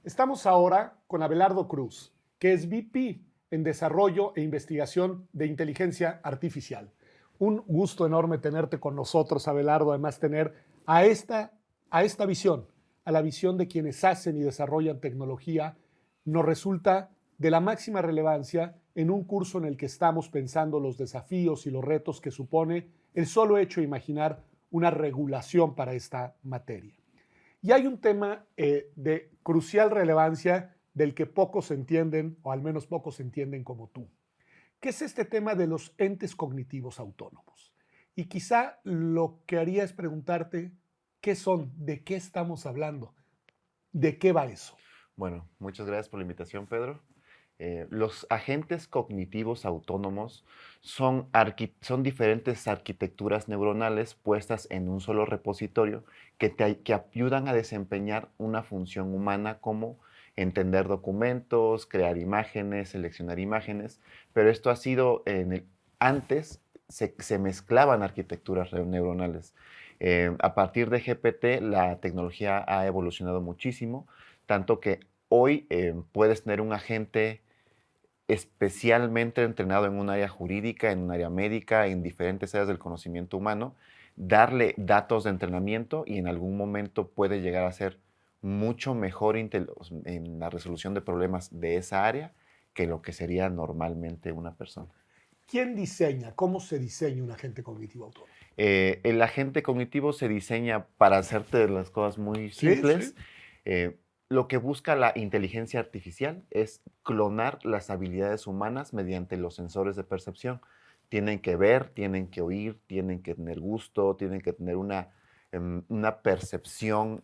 Estamos ahora con Abelardo Cruz, que es VP en Desarrollo e Investigación de Inteligencia Artificial. Un gusto enorme tenerte con nosotros, Abelardo, además tener a esta visión, a la visión de quienes hacen y desarrollan tecnología, nos resulta de la máxima relevancia en un curso en el que estamos pensando los desafíos y los retos que supone el solo hecho de imaginar una regulación para esta materia. Y hay un tema de crucial relevancia del que pocos entienden, o al menos pocos entienden como tú, que es este tema de los entes cognitivos autónomos. Y quizá lo que haría es preguntarte, ¿qué son? ¿De qué estamos hablando? ¿De qué va eso? Bueno, muchas gracias por la invitación, Pedro. Los agentes cognitivos autónomos son diferentes arquitecturas neuronales puestas en un solo repositorio que ayudan a desempeñar una función humana como entender documentos, crear imágenes, seleccionar imágenes, pero esto ha sido antes se mezclaban arquitecturas neuronales. A partir de GPT, la tecnología ha evolucionado muchísimo, tanto que hoy puedes tener un agente especialmente entrenado en un área jurídica, en un área médica, en diferentes áreas del conocimiento humano, darle datos de entrenamiento y en algún momento puede llegar a ser mucho mejor en la resolución de problemas de esa área que lo que sería normalmente una persona. ¿Quién diseña? ¿Cómo se diseña un agente cognitivo autónomo? El agente cognitivo se diseña para hacerte las cosas muy Sí, sí. simples. Eh, lo que busca la inteligencia artificial es clonar las habilidades humanas mediante los sensores de percepción. Tienen que ver, tienen que oír, tienen que tener gusto, tienen que tener una percepción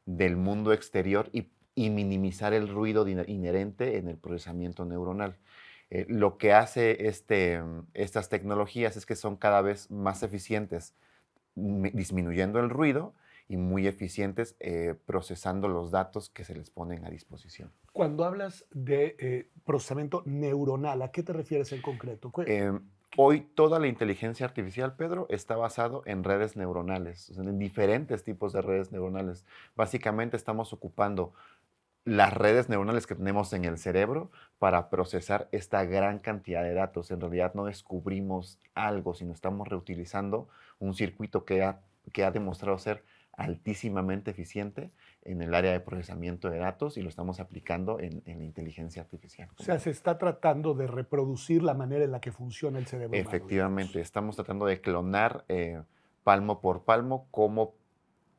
del mundo exterior y minimizar el ruido inherente en el procesamiento neuronal. Lo que hace estas tecnologías es que son cada vez más eficientes disminuyendo el ruido y muy eficientes procesando los datos que se les ponen a disposición. Cuando hablas de procesamiento neuronal, ¿a qué te refieres en concreto? Eh, Hoy toda la inteligencia artificial, Pedro, está basado en redes neuronales, o sea, en diferentes tipos de redes neuronales. Básicamente estamos ocupando las redes neuronales que tenemos en el cerebro para procesar esta gran cantidad de datos. En realidad no descubrimos algo, sino estamos reutilizando un circuito que ha demostrado ser altísimamente eficiente en el área de procesamiento de datos y lo estamos aplicando en la inteligencia artificial O como sea, tal. se está tratando de reproducir la manera en la que funciona el cerebro humano, Efectivamente, digamos. estamos tratando de clonar palmo por palmo cómo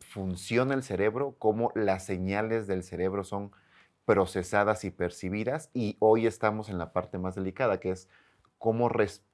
funciona el cerebro, cómo las señales del cerebro son procesadas y percibidas, y hoy estamos en la parte más delicada, que es cómo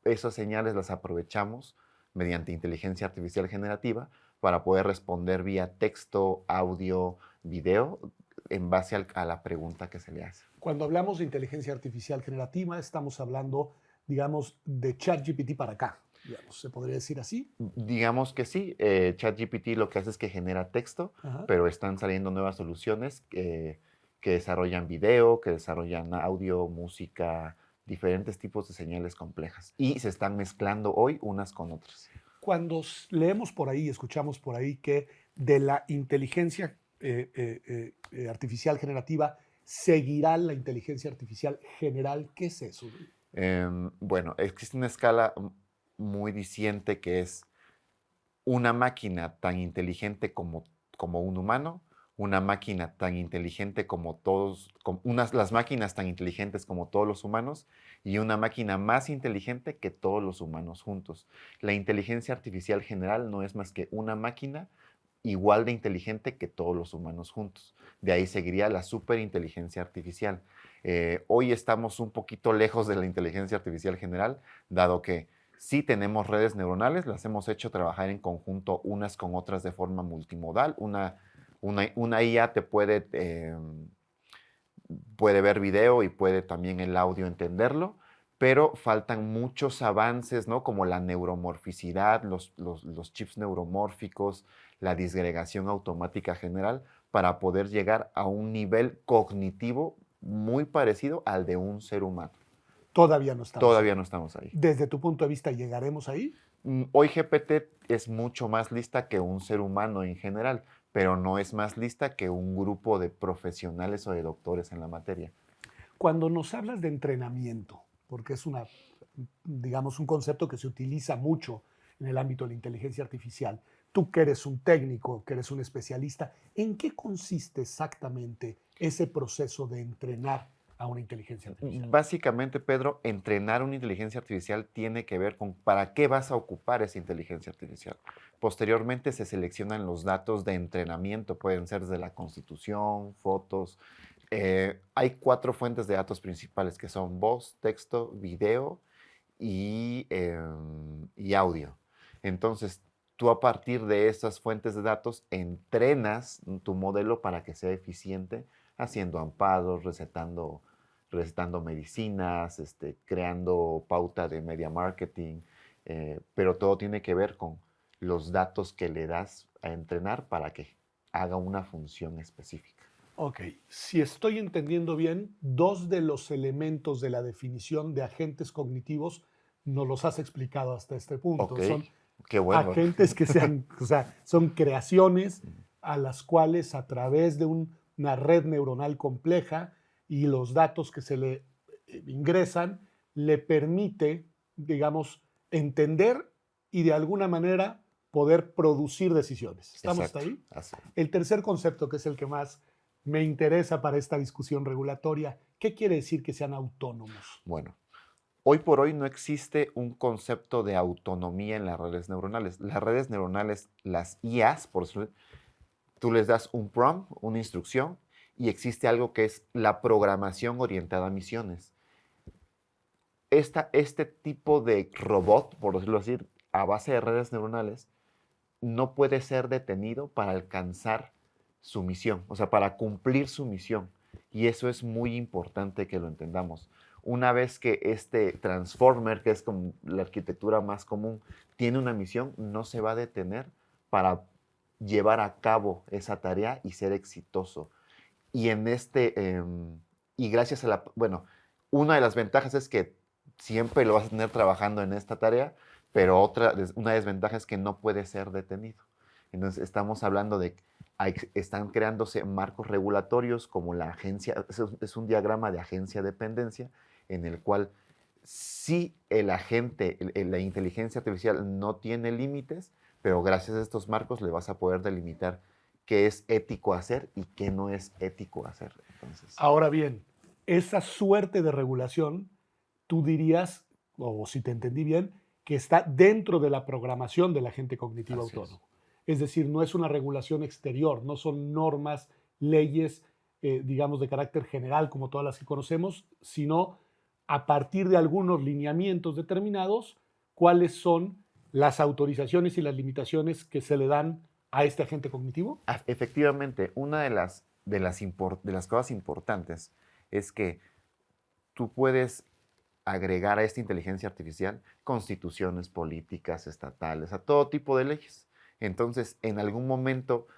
esas señales las aprovechamos mediante inteligencia artificial generativa para poder responder vía texto, audio, video, en base a la pregunta que se le hace. Cuando hablamos de inteligencia artificial generativa, estamos hablando, digamos, de ChatGPT para acá, digamos, ¿se podría decir así? Digamos que sí, ChatGPT lo que hace es que genera texto, Ajá. pero están saliendo nuevas soluciones que desarrollan video, que desarrollan audio, música, diferentes tipos de señales complejas. Y se están mezclando hoy unas con otras. Cuando leemos por ahí, escuchamos por ahí que de la inteligencia artificial generativa seguirá la inteligencia artificial general, ¿qué es eso? Bueno, existe una escala muy diciente que es una máquina tan inteligente como un humano, una máquina tan inteligente como las máquinas tan inteligentes como todos los humanos y una máquina más inteligente que todos los humanos juntos. La inteligencia artificial general no es más que una máquina igual de inteligente que todos los humanos juntos. De ahí seguiría la superinteligencia artificial. Hoy estamos un poquito lejos de la inteligencia artificial general, dado que sí tenemos redes neuronales, las hemos hecho trabajar en conjunto unas con otras de forma multimodal. Una IA te puede ver video y puede también el audio entenderlo, pero faltan muchos avances, ¿no? Como la neuromorficidad, los chips neuromórficos, la disgregación automática general, para poder llegar a un nivel cognitivo muy parecido al de un ser humano. Todavía no estamos Todavía ahí. no estamos ahí. Desde tu punto de vista, ¿llegaremos ahí? Hoy GPT es mucho más lista que un ser humano en general, pero no es más lista que un grupo de profesionales o de doctores en la materia. Cuando nos hablas de entrenamiento, porque es digamos, un concepto que se utiliza mucho en el ámbito de la inteligencia artificial, tú que eres un técnico, que eres un especialista, ¿en qué consiste exactamente ese proceso de entrenar a una inteligencia artificial? Básicamente, Pedro, entrenar una inteligencia artificial tiene que ver con para qué vas a ocupar esa inteligencia artificial. Posteriormente se seleccionan los datos de entrenamiento, pueden ser desde la constitución, fotos. Hay 4 fuentes de datos principales que son voz, texto, video y audio. Entonces, tú a partir de esas fuentes de datos entrenas tu modelo para que sea eficiente, haciendo amparos, recetando medicinas, creando pauta de media marketing, pero todo tiene que ver con los datos que le das a entrenar para que haga una función específica. Ok, si estoy entendiendo bien, dos de los elementos de la definición de agentes cognitivos nos los has explicado hasta este punto. Ok, Son qué bueno. agentes que sean, o sea, son creaciones a las cuales a través de una red neuronal compleja y los datos que se le ingresan, le permite, digamos, entender y de alguna manera poder producir decisiones. ¿Estamos hasta Exacto, ahí? así. El tercer concepto, que es el que más me interesa para esta discusión regulatoria, ¿qué quiere decir que sean autónomos? Bueno, hoy por hoy no existe un concepto de autonomía en las redes neuronales. Las redes neuronales, las IAs, por decirlo, tú les das un prompt, una instrucción, y existe algo que es la programación orientada a misiones. Este tipo de robot, por decirlo así, a base de redes neuronales, no puede ser detenido para alcanzar su misión, o sea, para cumplir su misión. Y eso es muy importante que lo entendamos. Una vez que este transformer, que es como la arquitectura más común, tiene una misión, no se va a detener para llevar a cabo esa tarea y ser exitoso. Y y gracias a bueno, una de las ventajas es que siempre lo vas a tener trabajando en esta tarea, pero una desventaja es que no puede ser detenido. Entonces, estamos hablando de que están creándose marcos regulatorios como la agencia, es un diagrama de agencia-dependencia, en el cual si el agente, la inteligencia artificial no tiene límites, pero gracias a estos marcos le vas a poder delimitar qué es ético hacer y qué no es ético hacer. Entonces, Ahora bien, esa suerte de regulación, tú dirías, o si te entendí bien, que está dentro de la programación del agente cognitivo así es. autónomo. Es decir, no es una regulación exterior, no son normas, leyes, digamos, de carácter general como todas las que conocemos, sino a partir de algunos lineamientos determinados, cuáles son las autorizaciones y las limitaciones que se le dan a este agente cognitivo. Efectivamente, una de las cosas importantes es que tú puedes agregar a esta inteligencia artificial constituciones políticas, estatales, a todo tipo de leyes. Entonces, en algún momento,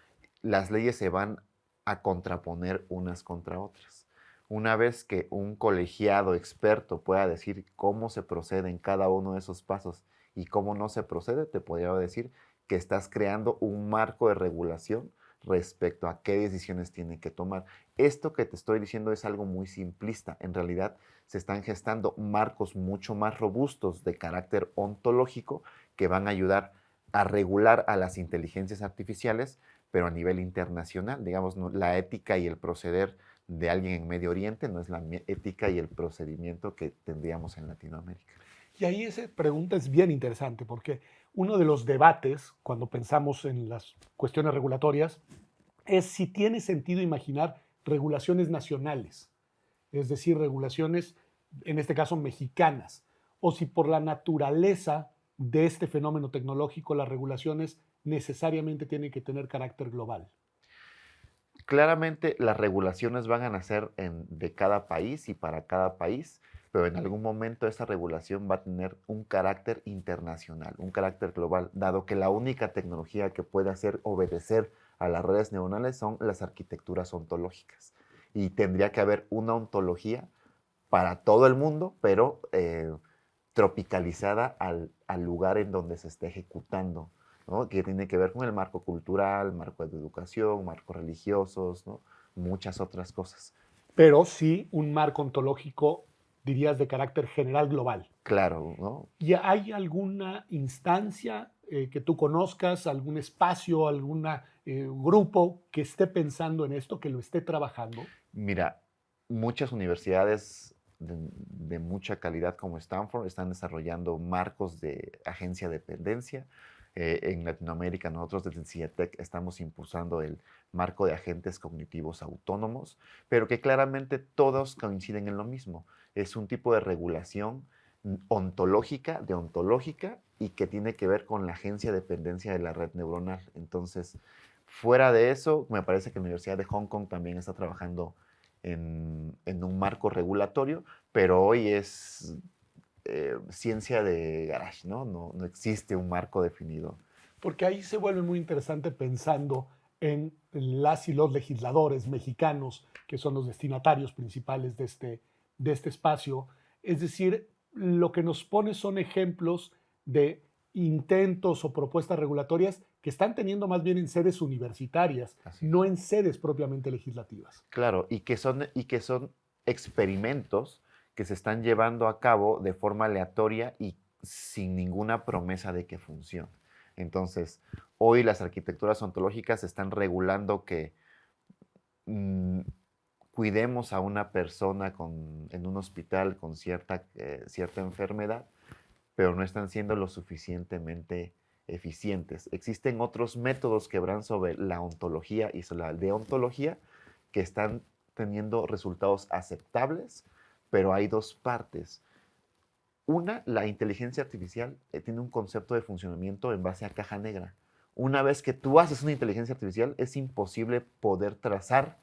las leyes se van a contraponer unas contra otras. Una vez que un colegiado experto pueda decir cómo se procede en cada uno de esos pasos y cómo no se procede, te podría decir que estás creando un marco de regulación respecto a qué decisiones tiene que tomar. Esto que te estoy diciendo es algo muy simplista. En realidad, se están gestando marcos mucho más robustos de carácter ontológico que van a ayudar a regular a las inteligencias artificiales, pero a nivel internacional. Digamos, la ética y el proceder de alguien en Medio Oriente no es la ética y el procedimiento que tendríamos en Latinoamérica. Y ahí esa pregunta es bien interesante porque uno de los debates cuando pensamos en las cuestiones regulatorias es si tiene sentido imaginar regulaciones nacionales, es decir, regulaciones, en este caso, mexicanas, o si por la naturaleza de este fenómeno tecnológico las regulaciones necesariamente tienen que tener carácter global. Claramente las regulaciones van a nacer de cada país y para cada país, pero en algún momento esa regulación va a tener un carácter internacional, un carácter global, dado que la única tecnología que puede hacer obedecer a las redes neuronales son las arquitecturas ontológicas. Y tendría que haber una ontología para todo el mundo, pero tropicalizada al lugar en donde se esté ejecutando ¿no? Que tiene que ver con el marco cultural, marco de educación, marcos religiosos, ¿no? Muchas otras cosas. Pero sí un marco ontológico, dirías, de carácter general global. Claro, ¿no? ¿Y hay alguna instancia que tú conozcas, algún espacio, algún grupo que esté pensando en esto, que lo esté trabajando? Mira, muchas universidades de mucha calidad como Stanford están desarrollando marcos de agencia de dependencia. En Latinoamérica, nosotros desde CIETEC estamos impulsando el marco de agentes cognitivos autónomos, pero que claramente todos coinciden en lo mismo. Es un tipo de regulación ontológica, deontológica, y que tiene que ver con la agencia de dependencia de la red neuronal. Entonces, fuera de eso, me parece que la Universidad de Hong Kong también está trabajando en un marco regulatorio, pero hoy es ciencia de garage, ¿no? No existe un marco definido. Porque ahí se vuelve muy interesante pensando en las y los legisladores mexicanos, que son los destinatarios principales de este espacio. Es decir, lo que nos pone son ejemplos de intentos o propuestas regulatorias que están teniendo más bien en sedes universitarias, Así no es. en sedes propiamente legislativas. Claro, y que son experimentos que se están llevando a cabo de forma aleatoria y sin ninguna promesa de que funcione. Entonces, hoy las arquitecturas ontológicas están regulando que mm, cuidemos a una persona en un hospital con cierta enfermedad, pero no están siendo lo suficientemente eficientes. Existen otros métodos que van sobre la ontología y sobre la deontología que están teniendo resultados aceptables, pero hay dos partes. Una, la inteligencia artificial tiene un concepto de funcionamiento en base a caja negra. Una vez que tú haces una inteligencia artificial, es imposible poder trazar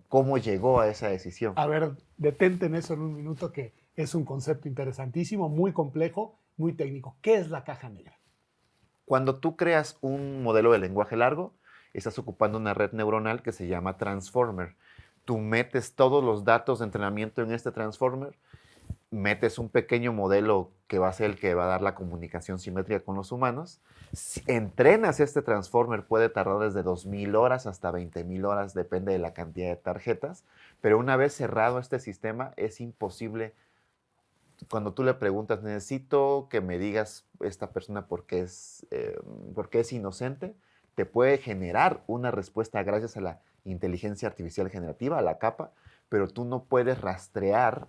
cómo llegó a esa decisión. A ver, detente en eso en un minuto, que es un concepto interesantísimo, muy complejo, muy técnico. ¿Qué es la caja negra? Cuando tú creas un modelo de lenguaje largo, estás ocupando una red neuronal que se llama transformer. Tú metes todos los datos de entrenamiento en este transformer, metes un pequeño modelo que va a ser el que va a dar la comunicación simétrica con los humanos. Si entrenas este transformer, puede tardar desde 2000 horas hasta 20,000 horas, depende de la cantidad de tarjetas, pero una vez cerrado este sistema, es imposible. Cuando tú le preguntas, necesito que me digas esta persona por qué es inocente, te puede generar una respuesta gracias a la inteligencia artificial generativa, a la capa, pero tú no puedes rastrear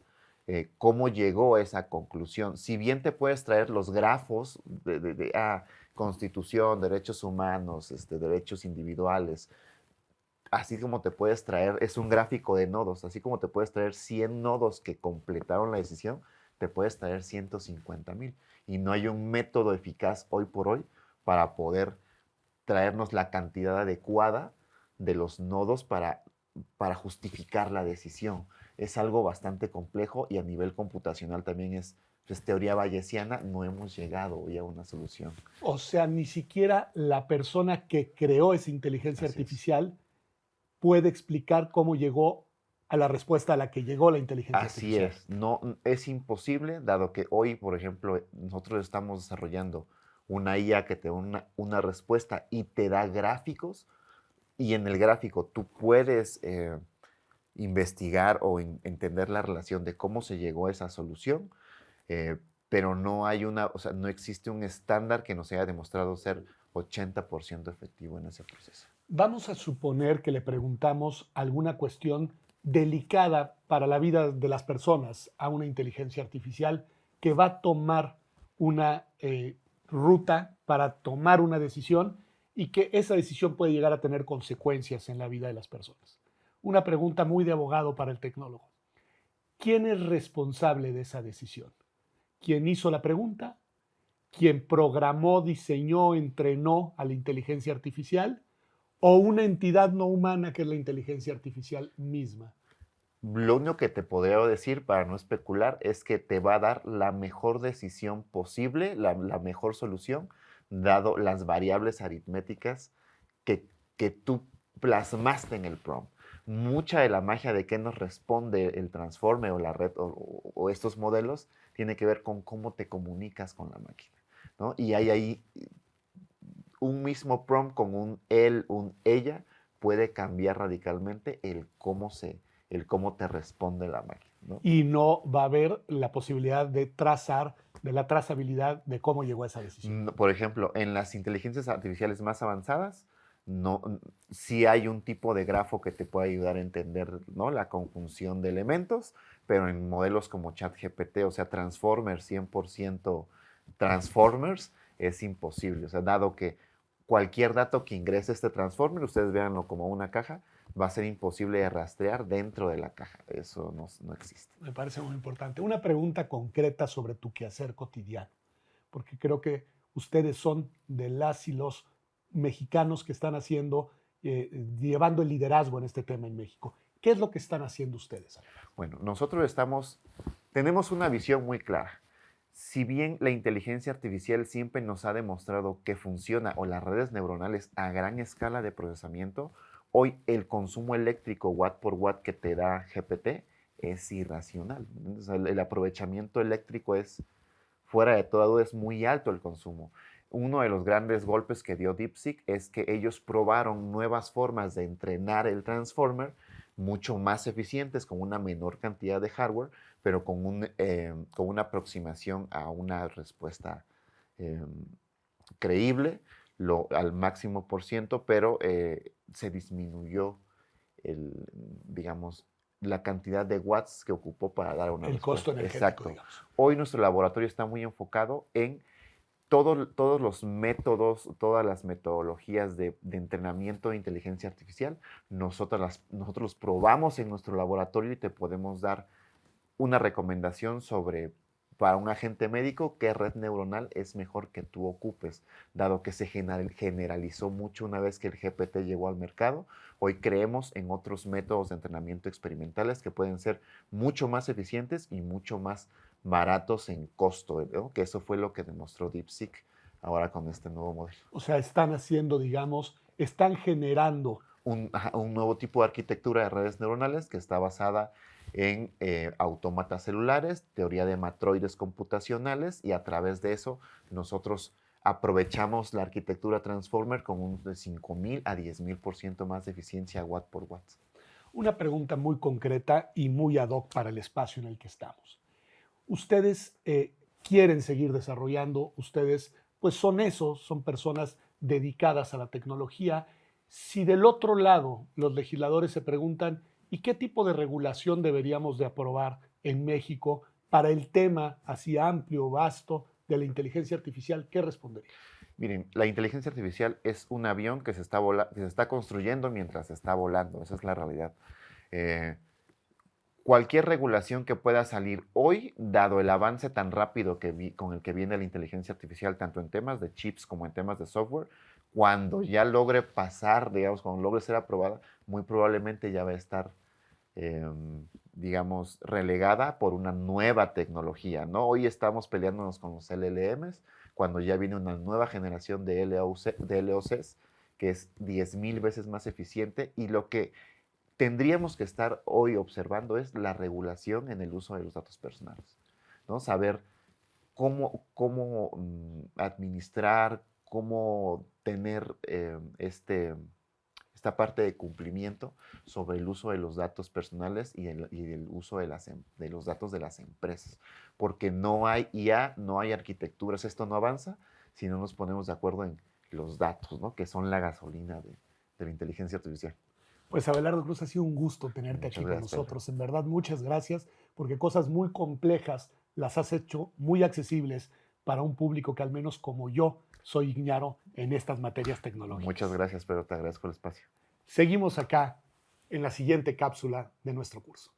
cómo llegó a esa conclusión. Si bien te puedes traer los grafos de constitución, derechos humanos, derechos individuales, así como te puedes traer, es un gráfico de nodos, así como te puedes traer 100 nodos que completaron la decisión, te puedes traer 150,000. Y no hay un método eficaz hoy por hoy para poder traernos la cantidad adecuada de los nodos para justificar la decisión. Es algo bastante complejo y a nivel computacional también es teoría bayesiana, no hemos llegado hoy a una solución. O sea, ni siquiera la persona que creó esa inteligencia Así es. artificial puede explicar cómo llegó a la respuesta a la que llegó la inteligencia Así artificial. es, no es imposible, dado que hoy, por ejemplo, nosotros estamos desarrollando una IA que te da una respuesta y te da gráficos, y en el gráfico tú puedes investigar o entender la relación de cómo se llegó a esa solución, eh, pero no hay o sea, no existe un estándar que nos haya demostrado ser 80% efectivo en ese proceso. Vamos a suponer que le preguntamos alguna cuestión delicada para la vida de las personas a una inteligencia artificial que va a tomar una ruta para tomar una decisión y que esa decisión puede llegar a tener consecuencias en la vida de las personas. Una pregunta muy de abogado para el tecnólogo. ¿Quién es responsable de esa decisión? ¿Quién hizo la pregunta? ¿Quién programó, diseñó, entrenó a la inteligencia artificial? ¿O una entidad no humana que es la inteligencia artificial misma? Lo único que te podría decir para no especular es que te va a dar la mejor decisión posible, la mejor solución, dado las variables aritméticas que, que tú plasmaste en el prompt. Mucha de la magia de qué nos responde el transforme o la red o estos modelos tiene que ver con cómo te comunicas con la máquina, ¿no? Y hay ahí un mismo prompt con un él, un ella, puede cambiar radicalmente el cómo te responde la máquina, ¿no? Y no va a haber la posibilidad de la trazabilidad de cómo llegó a esa decisión. Por ejemplo, en las inteligencias artificiales más avanzadas, sí hay un tipo de grafo que te puede ayudar a entender, ¿no?, la conjunción de elementos, pero en modelos como ChatGPT, o sea, Transformers, 100% Transformers, es imposible. O sea, dado que cualquier dato que ingrese este Transformer, ustedes véanlo como una caja, va a ser imposible de rastrear dentro de la caja. Eso no existe. Me parece muy importante. Una pregunta concreta sobre tu quehacer cotidiano, porque creo que ustedes son de las y los mexicanos que están llevando el liderazgo en este tema en México. ¿Qué es lo que están haciendo ustedes? Bueno, nosotros tenemos una visión muy clara. Si bien la inteligencia artificial siempre nos ha demostrado que funciona, o las redes neuronales a gran escala de procesamiento, hoy el consumo eléctrico watt por watt que te da GPT es irracional. O sea, el aprovechamiento eléctrico es, fuera de toda duda, es muy alto el consumo. Uno de los grandes golpes que dio DeepSeek es que ellos probaron nuevas formas de entrenar el Transformer mucho más eficientes, con una menor cantidad de hardware, pero con una aproximación a una respuesta eh, creíble al máximo por ciento, pero se disminuyó digamos, la cantidad de watts que ocupó para dar una El respuesta. costo energético, Exacto. digamos. Hoy nuestro laboratorio está muy enfocado en todos los métodos, todas las metodologías de entrenamiento de inteligencia artificial. Nosotros los probamos en nuestro laboratorio y te podemos dar una recomendación para un agente médico, qué red neuronal es mejor que tú ocupes, dado que se generalizó mucho una vez que el GPT llegó al mercado. Hoy creemos en otros métodos de entrenamiento experimentales que pueden ser mucho más eficientes y mucho más baratos en costo, ¿no? Que eso fue lo que demostró DeepSeek ahora con este nuevo modelo. O sea, están haciendo, digamos, están generando Un nuevo tipo de arquitectura de redes neuronales que está basada en autómatas celulares, teoría de matroides computacionales, y a través de eso nosotros aprovechamos la arquitectura Transformer con un de 5,000 a 10,000% más de eficiencia watt por watt. una pregunta muy concreta y muy ad hoc para el espacio en el que estamos. Ustedes quieren seguir desarrollando, ustedes pues son personas dedicadas a la tecnología. Si del otro lado los legisladores se preguntan, ¿y qué tipo de regulación deberíamos de aprobar en México para el tema así amplio, vasto de la inteligencia artificial? ¿Qué respondería? Miren, la inteligencia artificial es un avión que que se está construyendo mientras está volando. Esa es la realidad. Eh, Cualquier regulación que pueda salir hoy, dado el avance tan rápido con el que viene la inteligencia artificial, tanto en temas de chips como en temas de software, cuando ya logre pasar, digamos, cuando logre ser aprobada, muy probablemente ya va a estar, digamos, relegada por una nueva tecnología, ¿no? Hoy estamos peleándonos con los LLMs, cuando ya viene una nueva generación de LOCs, que es 10,000 veces más eficiente, y lo que tendríamos que estar hoy observando es la regulación en el uso de los datos personales, ¿no? Saber cómo administrar, cómo tener esta parte de cumplimiento sobre el uso de los datos personales y el uso de los datos de las empresas. Porque no hay IA, no hay arquitecturas, esto no avanza si no nos ponemos de acuerdo en los datos, ¿no?, que son la gasolina de la inteligencia artificial. Pues Abelardo Cruz, ha sido un gusto tenerte Muchas aquí con gracias, Pedro. nosotros. En verdad, muchas gracias, porque cosas muy complejas las has hecho muy accesibles para un público que al menos como yo soy ignaro en estas materias Muchas tecnológicas. gracias, pero te agradezco el espacio. Seguimos acá en la siguiente cápsula de nuestro curso.